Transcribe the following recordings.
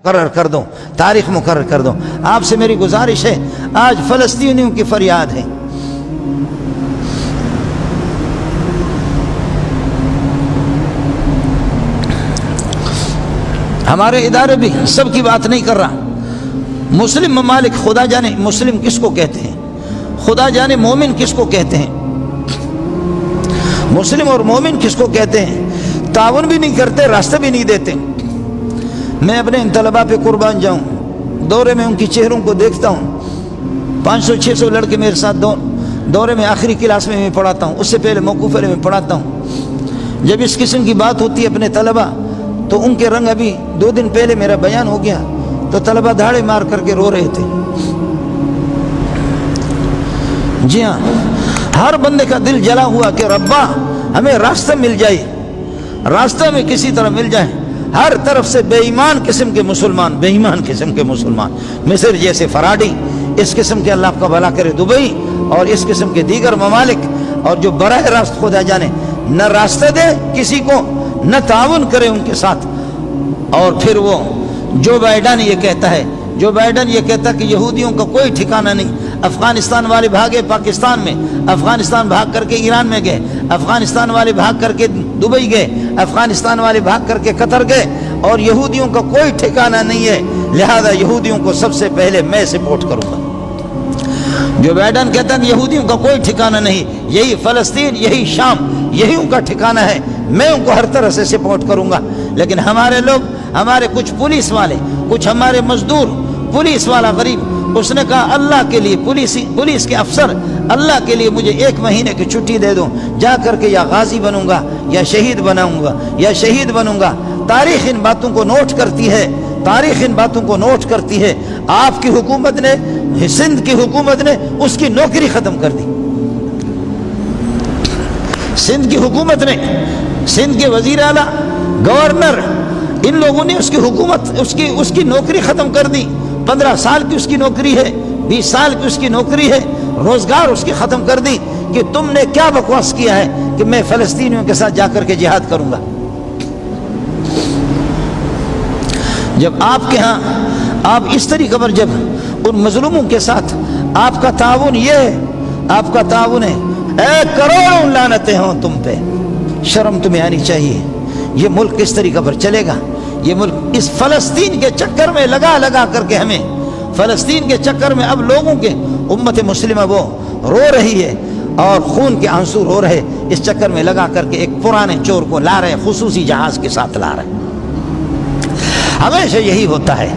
मुकर्रर कर दो, तारीख मुकर्रर कर दो। आपसे मेरी गुजारिश है, आज फ़लस्तीनियों की फरियाद है, हमारे इदारे भी सबकी बात नहीं कर रहा। मुस्लिम ममालिक, खुदा जाने मुस्लिम किसको कहते हैं, खुदा जाने मोमिन किसको कहते हैं, मुस्लिम और मोमिन किसको कहते हैं, ताउन भी नहीं करते, रास्ते भी नहीं देते। मैं अपने इन तलबा पे कुर्बान जाऊं, दौरे में उनकी चेहरों को देखता हूं। 500-600 लड़के मेरे साथ दौरे में आखिरी क्लास में मैं पढ़ाता हूं, उससे पहले मौकूफे में पढ़ाता हूं। जब इस किस्म की बात होती है अपने तलबा, तो उनके रंग, अभी 2 दिन पहले मेरा बयान हो गया तो तलबा धाड़े मार करके रो रहे थे। जी हाँ, हर बंदे का दिल जला हुआ कि रब्बा हमें रास्ता मिल जाए, रास्ता में किसी तरह मिल जाए। हर तरफ से बेईमान किस्म के मुसलमान, बेईमान किस्म के मुसलमान, मिस्र जैसे फराडी, इस किस्म के अल्लाह का भला करे दुबई और इस किस्म के दीगर ममालिक, और जो बराह रास्त खुदा जाने न रास्ता दे किसी को, न ताउन करे उनके साथ। और फिर वो जो बाइडन ये कहता है, जो बाइडन ये कहता कि यहूदियों का कोई ठिकाना नहीं। अफगानिस्तान वाले भागे पाकिस्तान में, अफगानिस्तान भाग करके ईरान में गए, अफगानिस्तान वाले भाग करके दुबई गए, अफगानिस्तान वाले भाग करके कतर गए, और यहूदियों का कोई ठिकाना नहीं है, लिहाजा यहूदियों को सबसे पहले मैं सपोर्ट करूंगा। जो बाइडन कहता है यहूदियों का कोई ठिकाना नहीं, यही फलस्तीन, यही शाम, यही उनका ठिकाना है, मैं उनको हर तरह से सपोर्ट करूंगा। लेकिन हमारे लोग, हमारे कुछ पुलिस वाले, कुछ हमारे मजदूर, पुलिस वाला गरीब, उसने कहा अल्लाह के लिए, पुलिस के अफसर, अल्लाह के लिए मुझे 1 महीने की छुट्टी दे दो, जा करके या गाजी बनूंगा या शहीद बनाऊंगा या शहीद बनूंगा। तारीख इन बातों को नोट करती है, तारीख इन बातों को नोट करती है। आपकी हुकूमत ने, सिंध की हुकूमत ने उसकी नौकरी खत्म कर दी। सिंध की हुकूमत ने, सिंध के वजीर आला, गवर्नर, इन लोगों ने उसकी हुकूमत, उसकी नौकरी खत्म कर दी। 15 साल की उसकी नौकरी है, 20 साल की उसकी नौकरी है, रोजगार उसकी खत्म कर दी कि तुमने क्या बकवास किया है कि मैं फलस्तीनियों के साथ जाकर के जिहाद करूंगा। जब आपके यहाँ आप इस तरीके पर, जब उन मजलूमों के साथ आपका ताउन ये है, आपका ताउन है, करोड़ों लानतें हों तुम पे, शर्म तुम्हें आनी चाहिए। ये मुल्क किस तरीके पर चलेगा? ये मुल्क इस फलस्तीन के चक्कर में लगा करके, हमें फलस्तीन के चक्कर में अब लोगों के, उम्मत मुस्लिमा वो रो रही है और खून के आंसू रो रहे, इस चक्कर में लगा करके एक पुराने चोर को ला रहे, खुसूसी जहाज के साथ ला रहे। हमेशा यही होता है,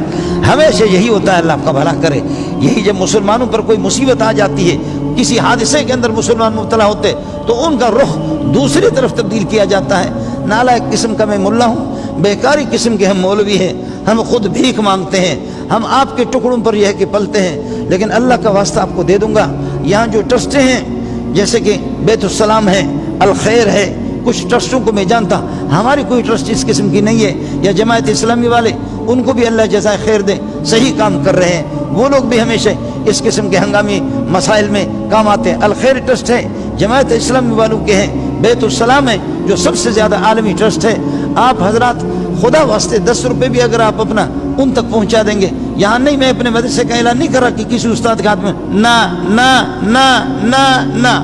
हमेशा यही होता है। अल्लाह का भला करे। यही जब मुसलमानों पर कोई मुसीबत आ जाती है, किसी हादसे के अंदर मुसलमान मुब्तला होते, तो उनका रुख दूसरी तरफ तब्दील किया जाता है। नालायक किस्म का मैं मुल्ला हूँ, बेकारी किस्म के हम मौलवी हैं, हम खुद भीख मांगते हैं, हम आपके टुकड़ों पर यह कि पलते हैं। लेकिन अल्लाह का वास्ता आपको दे दूंगा, यहाँ जो ट्रस्टें हैं, जैसे कि बैतुस्सलाम है, अल खैर है, कुछ ट्रस्टों को मैं जानता, हमारी कोई ट्रस्ट इस किस्म की नहीं है, या जमात इस्लामी वाले, उनको भी अल्लाह जज़ाए खैर दे, सही काम कर रहे हैं। वो लोग भी हमेशा इस किस्म के हंगामी मसाइल में काम आते हैं। अल खैर ट्रस्ट है, जमात इस्लामी वालों के हैं, बैतुस्सलाम है जो सबसे ज़्यादा आलमी ट्रस्ट है। आप हजरात खुदा वास्ते 10 रुपये भी अगर आप अपना उन तक पहुँचा देंगे, यहाँ नहीं, मैं अपने मदरसे का ऐलान नहीं कर रहा कि किसी उस्ताद के हाथ में, ना ना ना ना ना,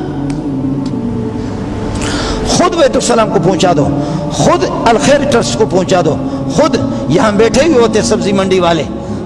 खुद बैतुस्सलाम को पहुंचा दो, खुद अल खैर ट्रस्ट को पहुंचा दो। खुद यहाँ बैठे हुए होते सब्जी मंडी वाले,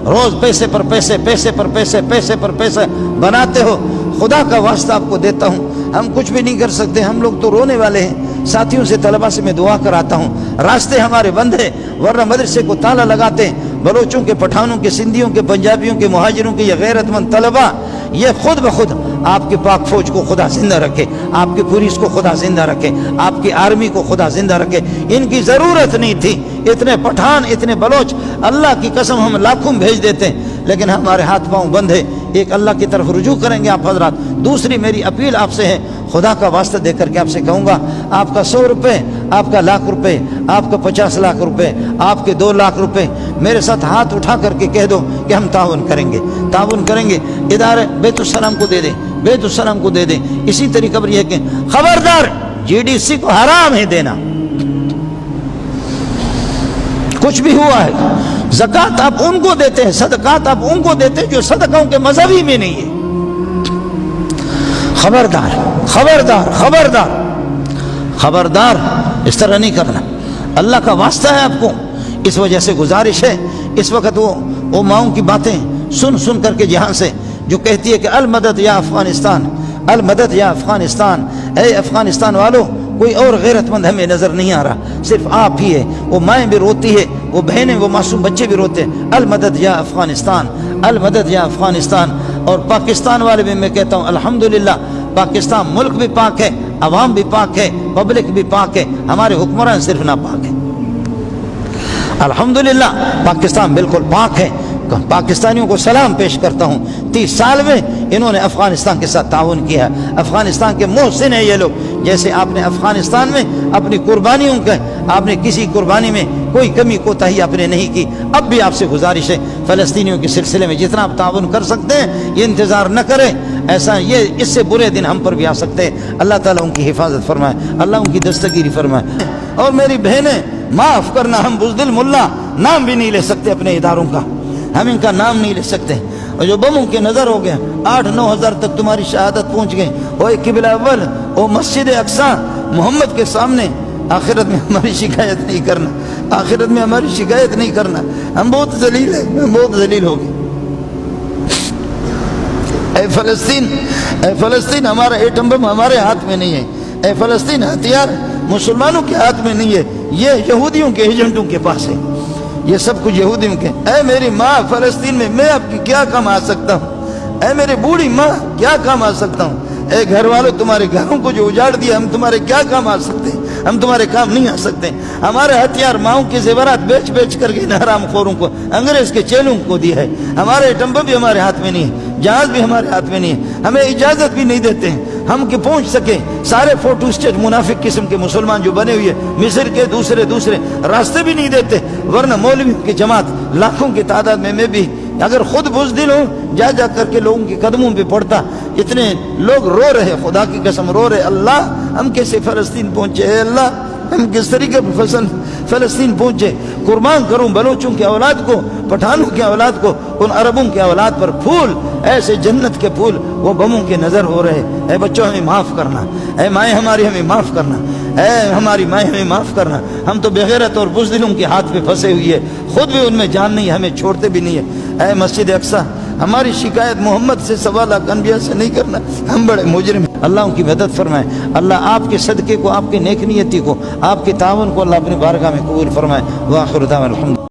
रोज पैसे पर पैसे, पैसे पर पैसे, पैसे पर पैसे बनाते हो। खुदा का वास्ता आपको देता हूँ, हम कुछ भी नहीं कर सकते, हम लोग तो रोने वाले हैं। साथियों से, तलबा से मैं दुआ कराता हूँ, रास्ते हमारे बंद है, वरना मदरसे को ताला लगाते हैं। बलोचों के, पठानों के, सिंधियों के, पंजाबियों के, मुहाजिरों के ये गैरतमंद तलबा, ये खुद ब खुद आपके पाक फौज को खुदा जिंदा रखे, आपकी पुलिस को खुदा जिंदा रखे, आपकी आर्मी को खुदा जिंदा रखे। इनकी ज़रूरत नहीं थी, इतने पठान, इतने बलोच, अल्लाह की कसम हम लाखों भेज देते हैं, लेकिन हमारे हाथ पांव बंद है। एक अल्लाह की तरफ रुजू करेंगे आप हजरात। दूसरी मेरी अपील आपसे है, खुदा का वास्ता दे करके आपसे कहूँगा, आपका 100 रुपये, आपका 1,00,000 रुपये, आपका 50 लाख रुपये, आपके 2 लाख रुपये मेरे साथ हाथ उठा करके कह दो कि हम ताउन करेंगे, ताउन करेंगे। इदारे बैतुस्सलाम को दे दें, बैतुस्सलाम को दे दें। इसी तरीके पर यह कि खबरदार, GDC को हराम है देना। कुछ भी हुआ है, زکات آپ ان کو دیتے ہیں، صدقات آپ ان کو دیتے ہیں جو صدقوں کے مذہبی میں نہیں ہے۔ خبردار خبردار خبردار خبردار، اس طرح نہیں کرنا، اللہ کا واسطہ ہے آپ کو۔ اس وجہ سے گزارش ہے، اس وقت وہ ماؤں کی باتیں سن سن کر کے جہاں سے جو کہتی ہے کہ المدد یا افغانستان، المدد یا افغانستان، اے افغانستان والو، کوئی اور غیرت مند ہمیں نظر نہیں آ رہا، صرف آپ ہی ہے۔ وہ مائیں بھی روتی ہے، وہ بہنیں، وہ معصوم بچے بھی روتے ہیں، المدد یا افغانستان، المدد یا افغانستان۔ اور پاکستان والے بھی میں کہتا ہوں الحمدللہ، پاکستان ملک بھی پاک ہے، عوام بھی پاک ہے، پبلک بھی پاک ہے، ہمارے حکمران صرف ناپاک ہیں۔ الحمدللہ پاکستان بالکل پاک ہے۔ پاکستانیوں کو سلام پیش کرتا ہوں، 30 سال میں انہوں نے افغانستان کے ساتھ تعاون کیا، افغانستان کے محسن ہیں یہ لوگ۔ جیسے آپ نے افغانستان میں اپنی قربانیوں کا، آپ نے کسی قربانی میں کوئی کمی کوتاہی آپ نے نہیں کی۔ اب بھی آپ سے گزارش ہے، فلسطینیوں کے سلسلے میں جتنا آپ تعاون کر سکتے ہیں یہ انتظار نہ کریں، ایسا یہ اس سے برے دن ہم پر بھی آ سکتے ہیں۔ اللہ تعالیٰ ان کی حفاظت فرمائے، اللہ ان کی دستگیری فرمائے۔ اور میری بہنیں معاف کرنا، ہم بزدل ملا نام بھی نہیں لے سکتے اپنے اداروں کا، ہم ان کا نام نہیں لے سکتے۔ اور جو بموں کے نظر ہو گئے 8-9 ہزار تک تمہاری شہادت پہنچ گئی، وہ قبلہ اول، وہ مسجد اقصی محمد کے سامنے، آخرت میں ہماری شکایت نہیں کرنا، آخرت میں ہماری شکایت نہیں کرنا، ہم بہت ذلیل ہیں، ہم بہت ذلیل ہو گئے۔ اے فلسطین، اے فلسطین، ہمارا ایٹم بم ہمارے ہاتھ میں نہیں ہے، اے فلسطین ہتھیار مسلمانوں کے ہاتھ میں نہیں ہے، یہ یہودیوں کے ایجنٹوں کے پاس ہے، یہ سب کچھ یہودیوں کے۔ اے میری ماں فلسطین میں آپ کی کیا کام آ سکتا ہوں؟ اے میری بوڑھی ماں کیا کام آ سکتا ہوں؟ اے گھر والوں، تمہارے گھروں کو جو اجاڑ دیا، ہم تمہارے کیا کام آ سکتے ہیں؟ ہم تمہارے کام نہیں آ سکتے۔ ہمارے ہتھیار ماؤں کے زیورات بیچ بیچ کر کے حرام خوروں کو، انگریز کے چیلوں کو دیا ہے۔ ہمارے ایٹم بم بھی ہمارے ہاتھ میں نہیں ہے، جہاز بھی ہمارے ہاتھ میں نہیں ہے، ہمیں اجازت بھی نہیں دیتے ہیں ہم کہ پہنچ سکیں۔ سارے فوٹو اسٹیٹ منافق قسم کے مسلمان جو بنے ہوئے مصر کے دوسرے راستے بھی نہیں دیتے، ورنہ مولویوں کی جماعت لاکھوں کی تعداد میں بھی اگر خود بزدل ہوں جا جا کر کے لوگوں کے قدموں پہ پڑتا۔ اتنے لوگ رو رہے، خدا کی قسم رو رہے، اللہ ہم کیسے فلسطین پہنچے، اے اللہ ہم کس طریقے پر فلسطین پہنچے۔ قربان کروں بلوچوں کی اولاد کو، پٹھانوں کی اولاد کو، ان عربوں کی اولاد پر پھول، ایسے جنت کے پھول وہ بموں کے نظر ہو رہے۔ اے بچوں ہمیں معاف کرنا، اے مائیں ہماری ہمیں معاف کرنا، اے ہماری مائیں ہمیں معاف کرنا۔ ہم تو بغیرت اور بزدلوں کے ہاتھ پہ پھنسے ہوئی ہے، خود بھی ان میں جان نہیں، ہمیں چھوڑتے بھی نہیں ہے۔ اے مسجد اقصی، ہماری شکایت محمد سے 1.25 لاکھ انبیاء سے نہیں کرنا، ہم بڑے مجرم ہیں۔ اللہ ان کی مدد فرمائے، اللہ آپ کے صدقے کو، آپ کی نیک نیتی کو، آپ کے تعاون کو اللہ اپنی بارگاہ میں قبول فرمائے۔ وآخر دعوانا الحمد